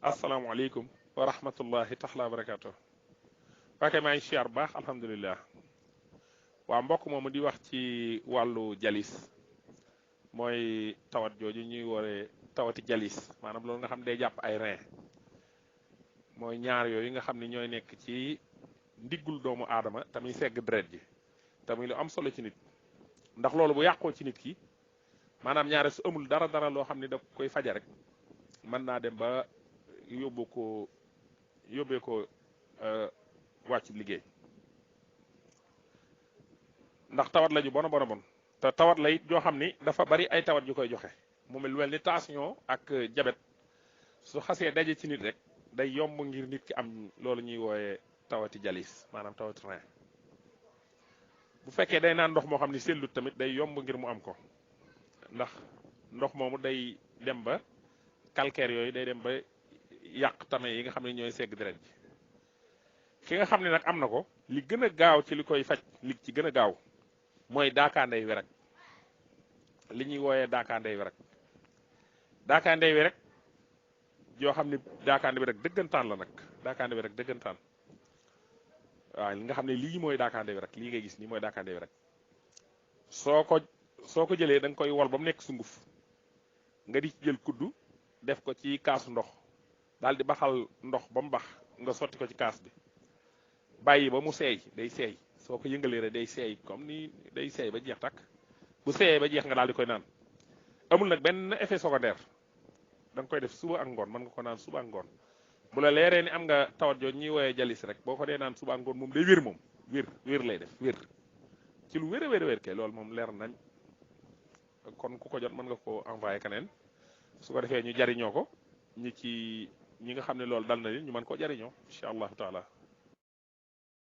asalaamaaleykum wa rahmatullahi taala wa barakaatu. waake maa ngi siyaar bu baax alhamdulilah. waa mbokk moomu di wax ci wàllu jalis mooy tawat jooju ñuy woowee tawati jalis maanaam loolu nga xam ne day jàpp ay rein mooy ñaar yooyu nga xam ne ñooy nekk ci ndiggul doomu aadama tamuy segg deret ji tamuy lu am solo ci nit ndax loolu bu yàqoo ci nit ki maanaam ñaare su amul dara loo xam ne da koy faja rek mën naa dem ba yóbbee ko wàcc liggéey ndax tawat la ju bon te tawat la it joo xam ni dafa bari ay tawat yu koy joxe mu mel ni tension ak jabet su xasee daje ci nit rek day yomb ngir nit ki am loolu ñuy wooyee tawati jalis maanaam tawati rein bu fekkee day naan ndox moo xam ni sellut tamit day yomb ngir mu am ko ndax ndox moomu day dem ba calcaire yooyu day dem ba yàq tame yi nga xam ne ñooy segg deret ji ki nga xam ne nag am na ko li gën a gaaw ci li koy faj li ci gën a gaaw mooy daakaandey werek li ñuy wooyee daakaandey werek yoo xam ne daakaande werek dëggantaan la nag daakaande werek dëggantaan waaw li nga xam ne lii mooy daakaande werek lii ngay gis nii mooy daakaande werek soo ko jëlee da nga koy wol ba mu nekk sunguf nga di jël kuddu def ko ci kaasu ndox daal di baxal ndox ba mu bax nga sotti ko ci kaas bi bàyyi ba mu seey day seey soo ko yëngalee rek day seey comme ni day seey ba jeex takk bu seeyee ba jeex nga daal di koy naan amul nag benn effet secondaire da nga koy def suba ak ngoon mën nga ko naan suba ak ngoon bu la leeree ni am nga tawat jooju ñuy woowee jalis rek boo ko dee naan suba ak ngoon moom day wér moom wér lay def wér ci lu wér kay loolu moom leer nañ kon ku ko jot mën nga ko envoyé keneen su ko defee ñu jariñoo ko ñi nga xam ne loolu dal na leen ñu mën koo jariñoo incha allahu taala